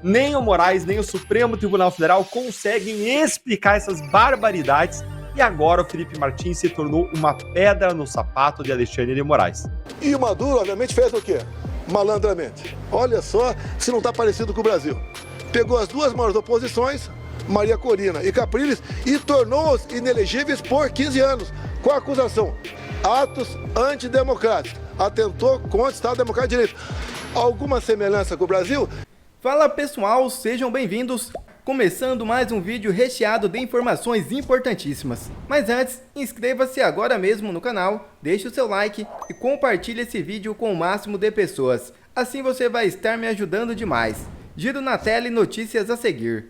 Nem o Moraes, nem o Supremo Tribunal Federal conseguem explicar essas barbaridades e agora o Felipe Martins se tornou uma pedra no sapato de Alexandre de Moraes. E o Maduro, obviamente, fez o quê? Malandramente. Olha só se não está parecido com o Brasil. Pegou as duas maiores oposições, Maria Corina e Capriles, e tornou-os inelegíveis por 15 anos, com a acusação: atos antidemocráticos, atentou contra o Estado Democrático de Direito. Alguma semelhança com o Brasil? Fala pessoal, sejam bem-vindos! Começando mais um vídeo recheado de informações importantíssimas. Mas antes, inscreva-se agora mesmo no canal, deixe o seu like e compartilhe esse vídeo com o máximo de pessoas. Assim você vai estar me ajudando demais. Giro na tela e notícias a seguir.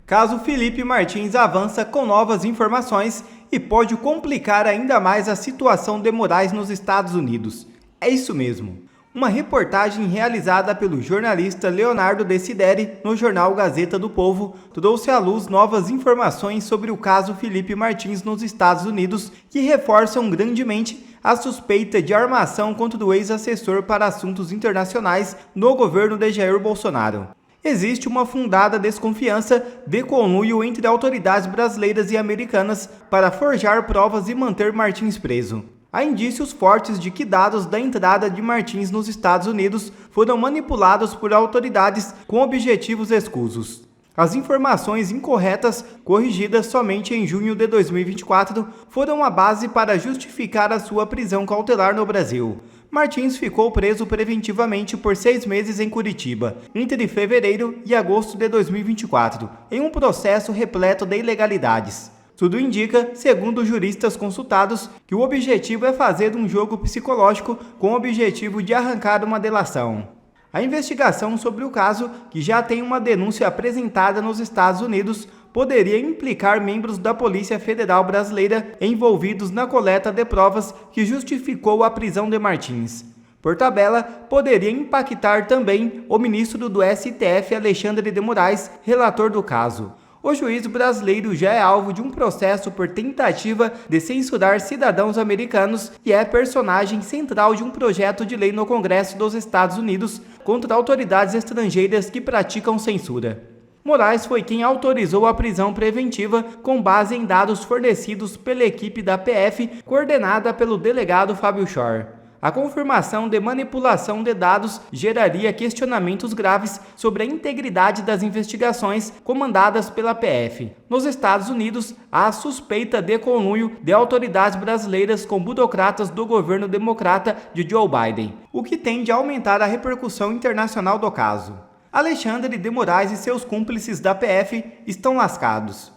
Caso Felipe Martins avança com novas informações e pode complicar ainda mais a situação de Moraes nos Estados Unidos. É isso mesmo. Uma reportagem realizada pelo jornalista Leonardo Desideri no jornal Gazeta do Povo trouxe à luz novas informações sobre o caso Felipe Martins nos Estados Unidos que reforçam grandemente a suspeita de armação contra o ex-assessor para assuntos internacionais no governo de Jair Bolsonaro. Existe uma fundada desconfiança de conluio entre autoridades brasileiras e americanas para forjar provas e manter Martins preso. Há indícios fortes de que dados da entrada de Martins nos Estados Unidos foram manipulados por autoridades com objetivos escusos. As informações incorretas, corrigidas somente em junho de 2024, foram a base para justificar a sua prisão cautelar no Brasil. Martins ficou preso preventivamente por 6 meses em Curitiba, entre fevereiro e agosto de 2024, em um processo repleto de ilegalidades. Tudo indica, segundo juristas consultados, que o objetivo é fazer um jogo psicológico com o objetivo de arrancar uma delação. A investigação sobre o caso, que já tem uma denúncia apresentada nos Estados Unidos, poderia implicar membros da Polícia Federal Brasileira envolvidos na coleta de provas que justificou a prisão de Martins. Por tabela, poderia impactar também o ministro do STF, Alexandre de Moraes, relator do caso. O juiz brasileiro já é alvo de um processo por tentativa de censurar cidadãos americanos e é personagem central de um projeto de lei no Congresso dos Estados Unidos contra autoridades estrangeiras que praticam censura. Moraes foi quem autorizou a prisão preventiva com base em dados fornecidos pela equipe da PF, coordenada pelo delegado Fábio Schor. A confirmação de manipulação de dados geraria questionamentos graves sobre a integridade das investigações comandadas pela PF. Nos Estados Unidos, há suspeita de conluio de autoridades brasileiras com burocratas do governo democrata de Joe Biden, o que tende a aumentar a repercussão internacional do caso. Alexandre de Moraes e seus cúmplices da PF estão lascados.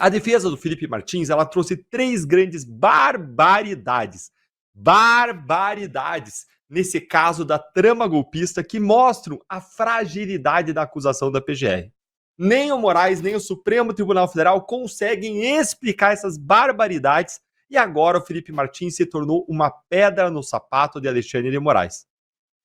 A defesa do Felipe Martins, ela trouxe 3 grandes barbaridades nesse caso da trama golpista que mostram a fragilidade da acusação da PGR. Nem o Moraes, nem o Supremo Tribunal Federal conseguem explicar essas barbaridades e agora o Felipe Martins se tornou uma pedra no sapato de Alexandre de Moraes.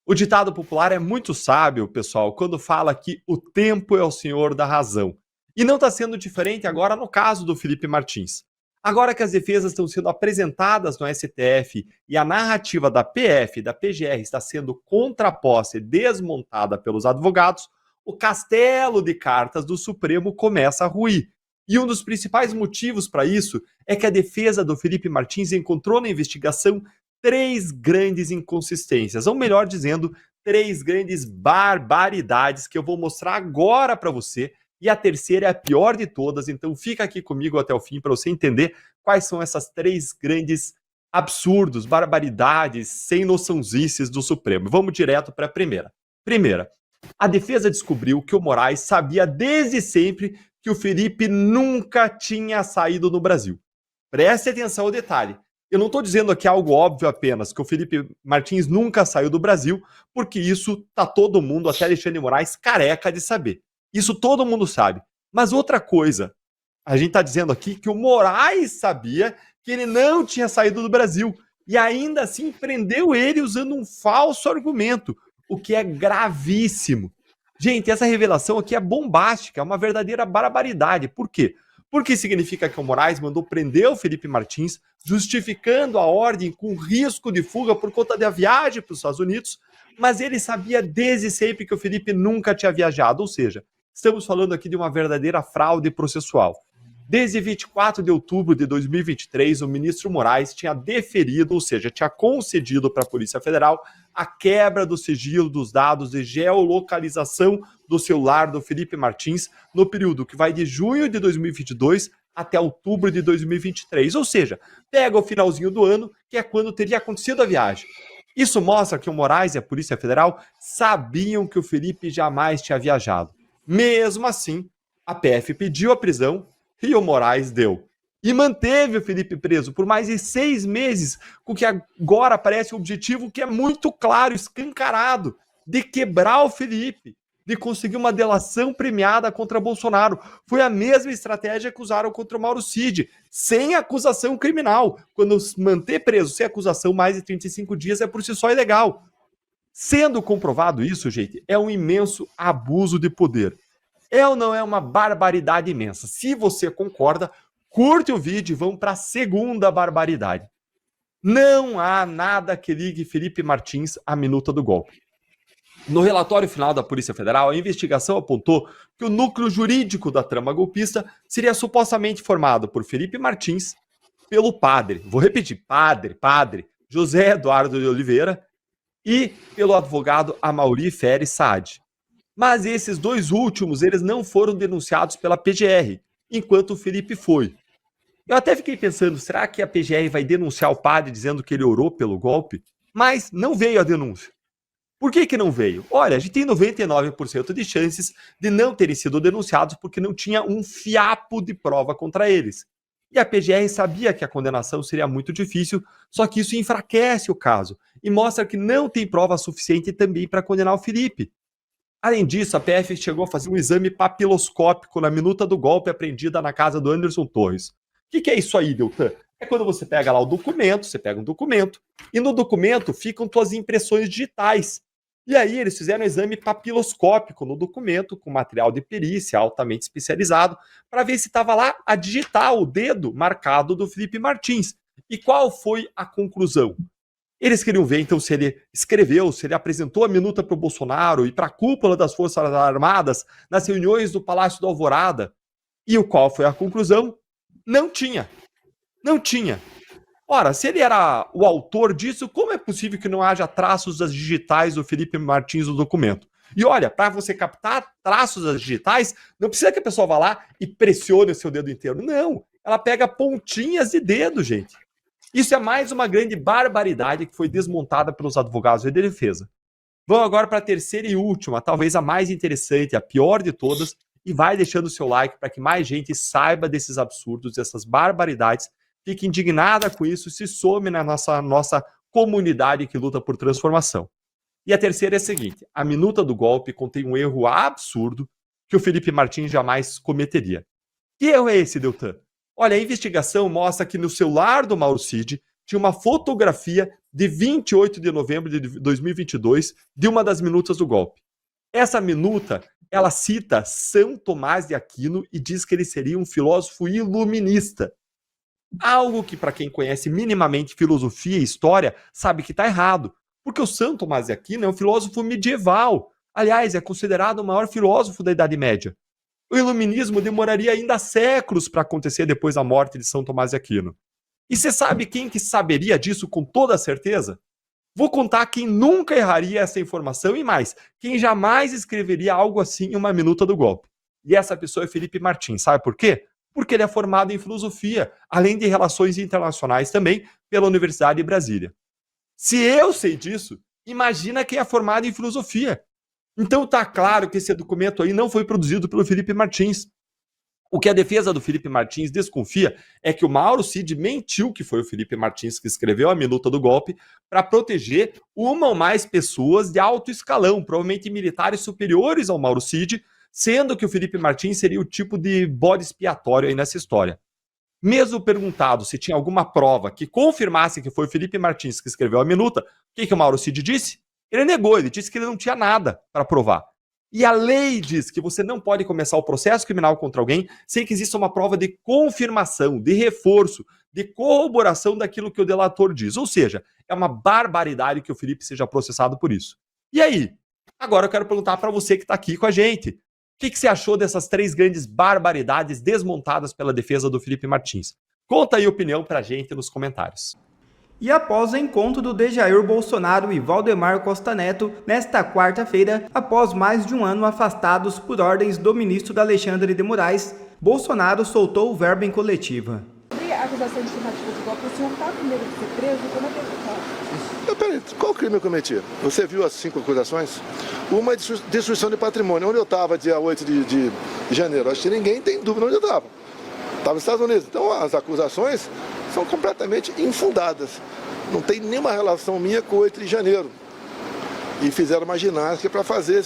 O ditado popular é muito sábio, pessoal, quando fala que o tempo é o senhor da razão. E não está sendo diferente agora no caso do Felipe Martins. Agora que as defesas estão sendo apresentadas no STF e a narrativa da PF e da PGR está sendo contraposta e desmontada pelos advogados, o castelo de cartas do Supremo começa a ruir. E um dos principais motivos para isso é que a defesa do Felipe Martins encontrou na investigação 3 grandes inconsistências, ou melhor dizendo, 3 grandes barbaridades que eu vou mostrar agora para você, e a terceira é a pior de todas, então fica aqui comigo até o fim para você entender quais são essas 3 grandes absurdos, barbaridades, sem noçãozices do Supremo. Vamos direto para a primeira. Primeira, a defesa descobriu que o Moraes sabia desde sempre que o Felipe nunca tinha saído do Brasil. Preste atenção ao detalhe. Eu não estou dizendo aqui algo óbvio apenas, que o Felipe Martins nunca saiu do Brasil, porque isso tá todo mundo, até Alexandre de Moraes, careca de saber. Isso todo mundo sabe. Mas outra coisa, a gente está dizendo aqui que o Moraes sabia que ele não tinha saído do Brasil e ainda assim prendeu ele usando um falso argumento, o que é gravíssimo. Gente, essa revelação aqui é bombástica, é uma verdadeira barbaridade. Por quê? porque significa que o Moraes mandou prender o Felipe Martins, justificando a ordem com risco de fuga por conta da viagem para os Estados Unidos, mas ele sabia desde sempre que o Felipe nunca tinha viajado, ou seja, estamos falando aqui de uma verdadeira fraude processual. Desde 24 de outubro de 2023, o ministro Moraes tinha deferido, ou seja, tinha concedido para a Polícia Federal a quebra do sigilo dos dados de geolocalização do celular do Felipe Martins no período que vai de junho de 2022 até outubro de 2023. Ou seja, pega o finalzinho do ano, que é quando teria acontecido a viagem. Isso mostra que o Moraes e a Polícia Federal sabiam que o Felipe jamais tinha viajado. Mesmo assim, a PF pediu a prisão e o Moraes deu. E manteve o Felipe preso por mais de 6 meses, com que agora aparece o objetivo que é muito claro, escancarado, de quebrar o Felipe, de conseguir uma delação premiada contra Bolsonaro. Foi a mesma estratégia que usaram contra o Mauro Cid, sem acusação criminal. Quando manter preso sem acusação mais de 35 dias é por si só ilegal. Sendo comprovado isso, gente, é um imenso abuso de poder. É ou não é uma barbaridade imensa? Se você concorda, curte o vídeo e vamos para a segunda barbaridade. Não há nada que ligue Felipe Martins à minuta do golpe. No relatório final da Polícia Federal, a investigação apontou que o núcleo jurídico da trama golpista seria supostamente formado por Felipe Martins, pelo padre, vou repetir, padre, José Eduardo de Oliveira, e pelo advogado Amaury Feres Saad. Mas esses dois últimos, eles não foram denunciados pela PGR, enquanto o Felipe foi. Eu até fiquei pensando, será que a PGR vai denunciar o padre dizendo que ele orou pelo golpe? Mas não veio a denúncia. Por que não veio? Olha, a gente tem 99% de chances de não terem sido denunciados porque não tinha um fiapo de prova contra eles. E a PGR sabia que a condenação seria muito difícil, só que isso enfraquece o caso e mostra que não tem prova suficiente também para condenar o Felipe. Além disso, a PF chegou a fazer um exame papiloscópico na minuta do golpe apreendida na casa do Anderson Torres. O que é isso aí, Deltan? É quando você pega lá o documento, você pega um documento, e no documento ficam suas impressões digitais. E aí eles fizeram um exame papiloscópico no documento, com material de perícia altamente especializado, para ver se estava lá a digital, o dedo marcado do Felipe Martins. E qual foi a conclusão? Eles queriam ver, então, se ele escreveu, se ele apresentou a minuta para o Bolsonaro e para a cúpula das Forças Armadas nas reuniões do Palácio do Alvorada. E qual foi a conclusão? Não tinha. Não tinha. Ora, se ele era o autor disso, como é possível que não haja traços das digitais do Felipe Martins no documento? E olha, para você captar traços das digitais, não precisa que a pessoa vá lá e pressione o seu dedo inteiro. Não, ela pega pontinhas de dedo, gente. Isso é mais uma grande barbaridade que foi desmontada pelos advogados de defesa. Vamos agora para a terceira e última, talvez a mais interessante, a pior de todas, e vai deixando o seu like para que mais gente saiba desses absurdos, dessas barbaridades, fique indignada com isso e se some na nossa comunidade que luta por transformação. E a terceira é a seguinte, a minuta do golpe contém um erro absurdo que o Felipe Martins jamais cometeria. Que erro é esse, Deltan? Olha, a investigação mostra que no celular do Mauro Cid tinha uma fotografia de 28 de novembro de 2022 de uma das minutas do golpe. Essa minuta, ela cita São Tomás de Aquino e diz que ele seria um filósofo iluminista. Algo que, para quem conhece minimamente filosofia e história, sabe que está errado. Porque o São Tomás de Aquino é um filósofo medieval. Aliás, é considerado o maior filósofo da Idade Média. O iluminismo demoraria ainda séculos para acontecer depois da morte de São Tomás de Aquino. E você sabe quem que saberia disso com toda certeza? Vou contar quem nunca erraria essa informação e mais, quem jamais escreveria algo assim em uma minuta do golpe. E essa pessoa é Felipe Martins. Sabe por quê? Porque ele é formado em filosofia, além de relações internacionais também, pela Universidade de Brasília. Se eu sei disso, imagina quem é formado em filosofia. Então tá claro que esse documento aí não foi produzido pelo Felipe Martins. O que a defesa do Felipe Martins desconfia é que o Mauro Cid mentiu que foi o Felipe Martins que escreveu a minuta do golpe para proteger uma ou mais pessoas de alto escalão, provavelmente militares superiores ao Mauro Cid, sendo que o Felipe Martins seria o tipo de bode expiatório aí nessa história. Mesmo perguntado se tinha alguma prova que confirmasse que foi o Felipe Martins que escreveu a minuta, o que o Mauro Cid disse? Ele negou, ele disse que ele não tinha nada para provar. E a lei diz que você não pode começar o processo criminal contra alguém sem que exista uma prova de confirmação, de reforço, de corroboração daquilo que o delator diz. Ou seja, é uma barbaridade que o Felipe seja processado por isso. E aí? Agora eu quero perguntar para você que está aqui com a gente. O que você achou dessas 3 grandes barbaridades desmontadas pela defesa do Felipe Martins? Conta aí a opinião para a gente nos comentários. E após o encontro do Jair Bolsonaro e Valdemar Costa Neto, nesta quarta-feira, após mais de um ano afastados por ordens do ministro Alexandre de Moraes, Bolsonaro soltou o verbo em coletiva. Sobre a acusação de tentativa de golpe, o senhor está com medo de ser preso? Como é que está? Peraí, qual crime eu cometi? Você viu as 5 acusações? Uma é destruição de patrimônio. Onde eu estava dia 8 de janeiro? Acho que ninguém tem dúvida onde eu estava. Estava nos Estados Unidos. Então as acusações são completamente infundadas. Não tem nenhuma relação minha com o 8 de janeiro. E fizeram uma ginástica para fazer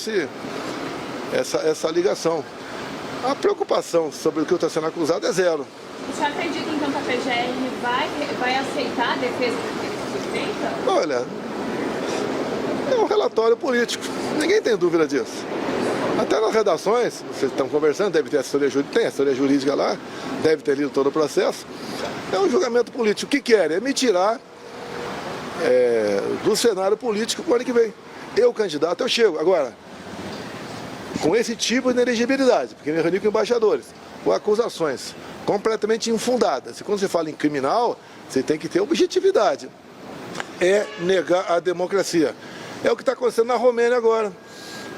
essa ligação. A preocupação sobre o que eu estou sendo acusado é zero. O senhor acredita então que a PGR vai aceitar a defesa daquele suspeita? Olha, é um relatório político. Ninguém tem dúvida disso. Até nas redações, vocês estão conversando, deve ter assessoria jurídica, tem assessoria jurídica lá, deve ter lido todo o processo. É um julgamento político. O que querem? É me tirar do cenário político para o ano que vem. Eu, candidato, eu chego. Agora, com esse tipo de inelegibilidade, porque me reuni com embaixadores, com acusações completamente infundadas. E quando você fala em criminal, você tem que ter objetividade. É negar a democracia. É o que está acontecendo na Romênia agora.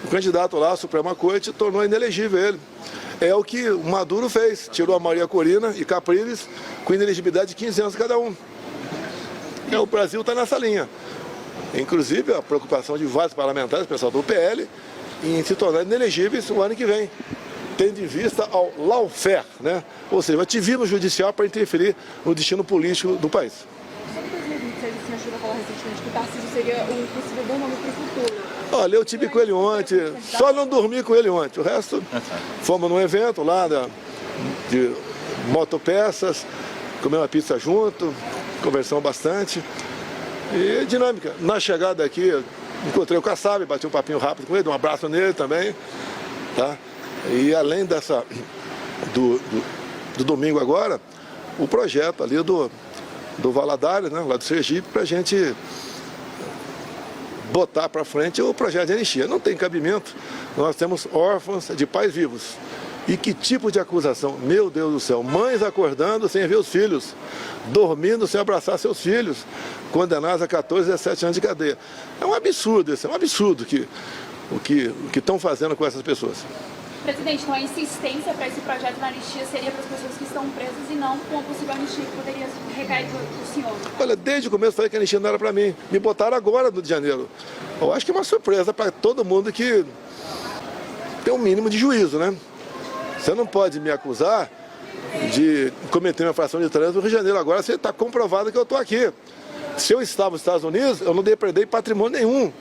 O candidato lá à Suprema Corte tornou inelegível ele. É o que o Maduro fez. Tirou a Maria Corina e Capriles com inelegibilidade de 15 anos cada um. O Brasil está nessa linha. Inclusive, a preocupação de vários parlamentares, pessoal do PL, em se tornar inelegíveis o ano que vem, tendo em vista ao lawfare, né? Ou seja, vai te vir no judicial para interferir no destino político do país. Sobre 2026, o senhor chegou a falar recentemente que o Tarcísio seria um possível bom nome para o futuro. Olha, eu tive com ele ontem, só não dormi com ele ontem. O resto, fomos num evento lá de motopeças, comemos uma pizza junto, conversamos bastante. E dinâmica. Na chegada aqui, encontrei o Kassab, bati um papinho rápido com ele, dei um abraço nele também. Tá? E além do domingo agora, o projeto ali do Valadares, né, lá do Sergipe, para a gente botar para frente o projeto de anistia. Não tem cabimento, nós temos órfãos de pais vivos. E que tipo de acusação? Meu Deus do céu, mães acordando sem ver os filhos, dormindo sem abraçar seus filhos, condenados a 14, 17 anos de cadeia. É um absurdo isso, é um absurdo o que estão fazendo com essas pessoas. Presidente, então a insistência para esse projeto da anistia seria para as pessoas que estão presas e não com a possível anistia que poderia recair do senhor? Olha, desde o começo eu falei que a anistia não era para mim. Me botaram agora no de janeiro. Eu acho que é uma surpresa para todo mundo que tem um mínimo de juízo, né? Você não pode me acusar de cometer uma infração de trânsito no Rio de Janeiro. Agora você está comprovado que eu estou aqui. Se eu estava nos Estados Unidos, eu não depredei patrimônio nenhum.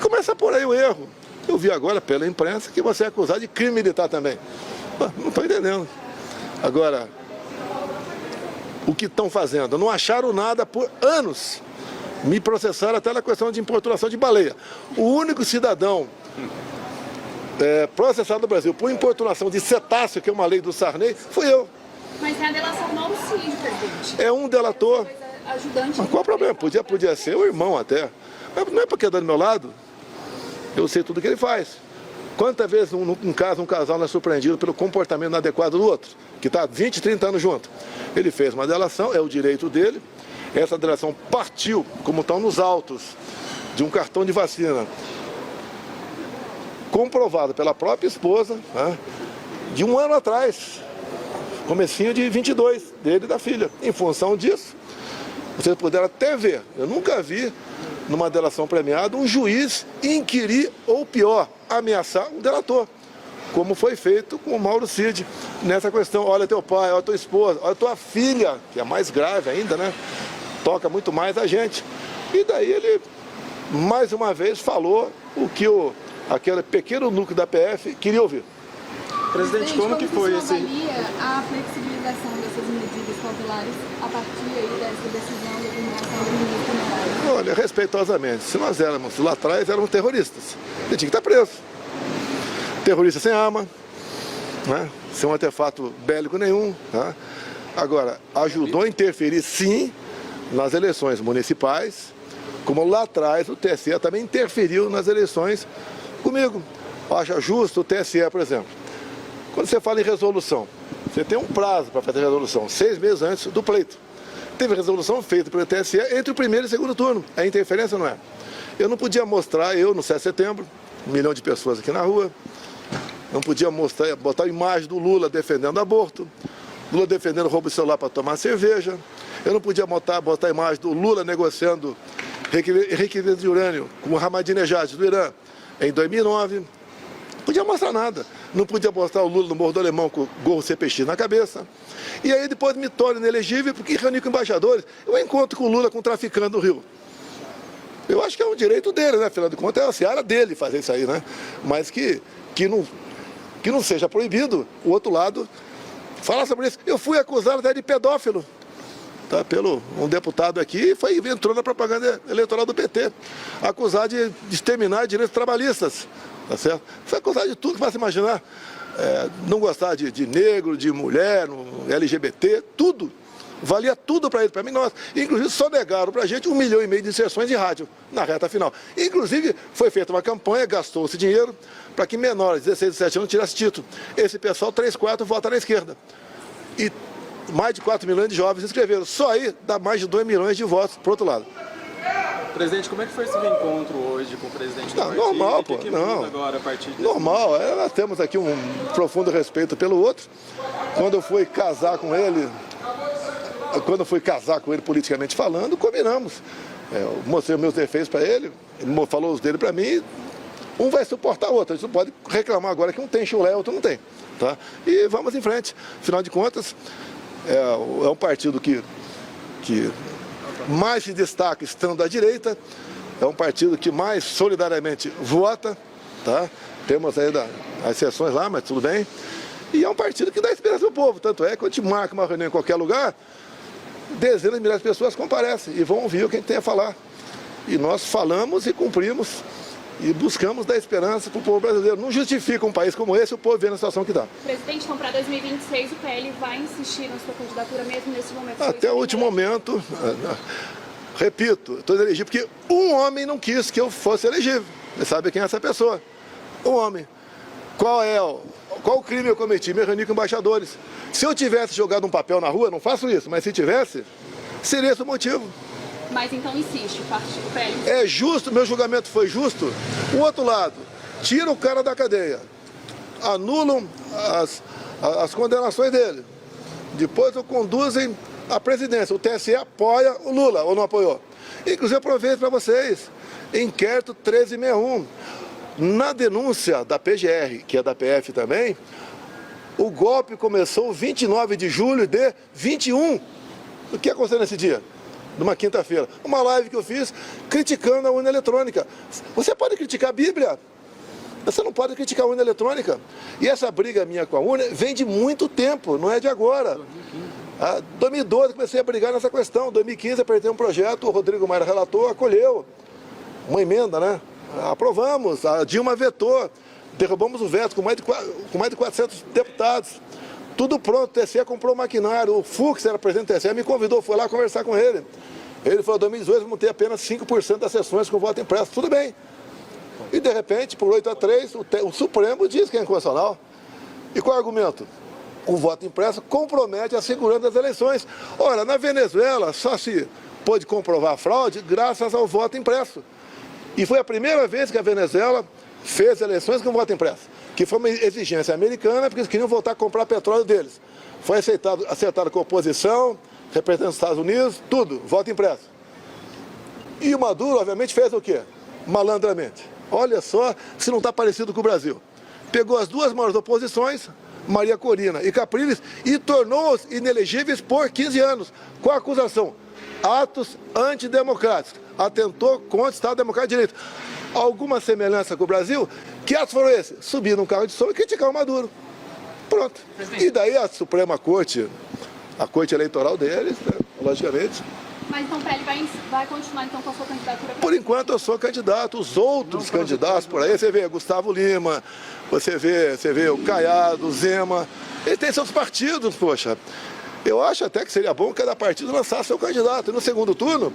Começa por aí o erro. Eu vi agora pela imprensa que você é acusado de crime militar também. Não estou entendendo. Agora, o que estão fazendo? Não acharam nada por anos. Me processaram até na questão de importunação de baleia. O único cidadão processado no Brasil por importunação de cetáceo, que é uma lei do Sarney, fui eu. Mas é a delação do Mauro Cid, presidente. É um delator. Ajudante. Mas qual o problema? Podia ser o irmão até. Mas não é porque é do meu lado. Eu sei tudo que ele faz. Quantas vezes um casal não é surpreendido pelo comportamento inadequado do outro, que está 20, 30 anos junto. Ele fez uma delação, é o direito dele. Essa delação partiu, como estão nos autos, de um cartão de vacina comprovado pela própria esposa, né, de um ano atrás, comecinho de 22, dele e da filha. Em função disso, vocês puderam até ver, eu nunca vi numa delação premiada um juiz inquirir ou pior, ameaçar um delator, como foi feito com o Mauro Cid nessa questão. Olha teu pai, olha tua esposa, olha tua filha, que é mais grave ainda, né? Toca muito mais a gente. E daí ele, mais uma vez, falou o que aquele pequeno núcleo da PF queria ouvir. Presidente, como que foi esse... avalia a flexibilização dessas medidas cautelares a partir aí dessa decisão de determinação do ministro Moraes? Olha, respeitosamente, se nós éramos lá atrás, éramos terroristas. Ele tinha que estar preso. terrorista sem arma, né? Sem um artefato bélico nenhum. Né? Agora, ajudou a interferir, sim, nas eleições municipais, como lá atrás o TSE também interferiu nas eleições comigo. Acha justo o TSE, por exemplo. Quando você fala em resolução, você tem um prazo para fazer a resolução, 6 meses antes do pleito. Teve resolução feita pelo TSE entre o primeiro e o segundo turno. É interferência ou não é? Eu não podia mostrar, no 7 de setembro, 1 milhão de pessoas aqui na rua, não podia mostrar, botar a imagem do Lula defendendo aborto, Lula defendendo roubo de celular para tomar cerveja, eu não podia botar a imagem do Lula negociando enriquecimento de urânio com o Ahmadinejad do Irã em 2009, não podia mostrar nada. Não podia mostrar o Lula no Morro do Alemão com o gorro CPX na cabeça. E aí depois me torno inelegível porque reuni com embaixadores. Eu encontro com o Lula com um traficante do Rio. Eu acho que é um direito dele, né? Afinal de contas, é a seara dele fazer isso aí, né? Mas que não seja proibido o outro lado falar sobre isso. Eu fui acusado até de pedófilo, tá? Pelo um deputado aqui, entrou na propaganda eleitoral do PT, acusado de exterminar direitos trabalhistas, tá certo? Foi acusado de tudo que você imaginar. Não gostar de negro, de mulher, LGBT, tudo. Valia tudo para ele, para mim, nós. Inclusive, só negaram para a gente 1,5 milhão de inserções de rádio na reta final. Inclusive, foi feita uma campanha, gastou-se dinheiro para que menores de 16 e 17 anos tirassem título. Esse pessoal, 3/4, vota na esquerda. E mais de 4 milhões de jovens inscreveram. Só aí dá mais de 2 milhões de votos para o outro lado. Presidente, como é que foi esse reencontro hoje com o presidente do partido? Normal, pô. Que não. Agora, a partir desse normal. Nós temos aqui um profundo respeito pelo outro. Quando eu fui casar com ele politicamente falando, combinamos. Eu mostrei os meus defeitos para ele, ele falou os dele para mim, um vai suportar o outro. A gente não pode reclamar agora que um tem chulé, outro não tem. Tá? E vamos em frente. Afinal de contas, é um partido que mais se destaca estando à direita, é um partido que mais solidariamente vota, tá? Temos ainda as exceções lá, mas tudo bem. E é um partido que dá esperança ao povo, tanto é que quando a gente marca uma reunião em qualquer lugar, dezenas de milhares de pessoas comparecem e vão ouvir o que a gente tem a falar. E nós falamos e cumprimos e buscamos dar esperança para o povo brasileiro. Não justifica um país como esse o povo ver na situação que está. Presidente, então para 2026 o PL vai insistir na sua candidatura mesmo nesse momento? Até o último momento, repito, estou elegível porque um homem não quis que eu fosse elegível. Você sabe quem é essa pessoa? Um homem. Qual crime eu cometi? Me reuni com embaixadores. Se eu tivesse jogado um papel na rua, não faço isso, mas se tivesse, seria esse o motivo. Mas então insiste, o partido PL. É justo, meu julgamento foi justo. O outro lado, tira o cara da cadeia, anulam as condenações dele. Depois o conduzem à presidência. O TSE apoia o Lula, ou não apoiou? Inclusive, aproveito para vocês, inquérito 1361. Na denúncia da PGR, que é da PF também, o golpe começou 29 de julho de 21. O que aconteceu nesse dia? Numa quinta-feira. Uma live que eu fiz criticando a urna eletrônica. Você pode criticar a Bíblia, você não pode criticar a urna eletrônica. E essa briga minha com a urna vem de muito tempo, não é de agora. 2012 comecei a brigar nessa questão. 2015 apertei um projeto, o Rodrigo Maia relator, acolheu. Uma emenda, né? Aprovamos, a Dilma vetou, derrubamos o veto com mais de 400 deputados. Tudo pronto, o TSE comprou maquinário, o Fux era presidente do TSE, me convidou, fui lá conversar com ele. Ele falou, 2018 vamos ter apenas 5% das sessões com voto impresso, tudo bem. E de repente, por 8-3, o Supremo diz que é inconstitucional. E qual é o argumento? O voto impresso compromete a segurança das eleições. Ora, na Venezuela só se pôde comprovar a fraude graças ao voto impresso. E foi a primeira vez que a Venezuela fez eleições com voto impresso, que foi uma exigência americana, porque eles queriam voltar a comprar petróleo deles. Foi acertado com a oposição, representantes dos Estados Unidos, tudo, voto impresso. E o Maduro, obviamente, fez o quê? Malandramente. Olha só se não está parecido com o Brasil. Pegou as duas maiores oposições, Maria Corina e Capriles, e tornou-os inelegíveis por 15 anos, com a acusação: atos antidemocráticos, atentou contra o Estado Democrático de Direito. Alguma semelhança com o Brasil? Que atos foram esses? Subir num carro de som e criticar o Maduro. Pronto. E daí a Suprema Corte, a Corte Eleitoral deles, né, logicamente, Mas então o PL vai continuar então com a sua candidatura? Por enquanto eu sou candidato, os outros candidatos por aí, você vê Gustavo Lima, você vê o Caiado, o Zema, eles têm seus partidos, poxa. Eu acho até que seria bom que cada partido lançasse seu candidato. E no segundo turno,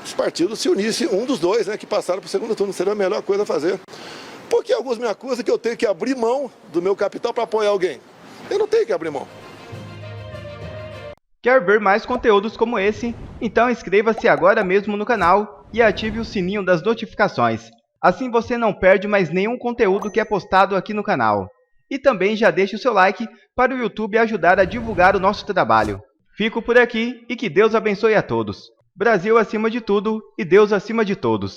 os partidos se unissem, um dos dois, né, que passaram para o segundo turno, seria a melhor coisa a fazer. Porque alguns me acusam que eu tenho que abrir mão do meu capital para apoiar alguém. Eu não tenho que abrir mão. Quer ver mais conteúdos como esse? Então inscreva-se agora mesmo no canal e ative o sininho das notificações. Assim você não perde mais nenhum conteúdo que é postado aqui no canal. E também já deixe o seu like para o YouTube ajudar a divulgar o nosso trabalho. Fico por aqui e que Deus abençoe a todos. Brasil acima de tudo e Deus acima de todos.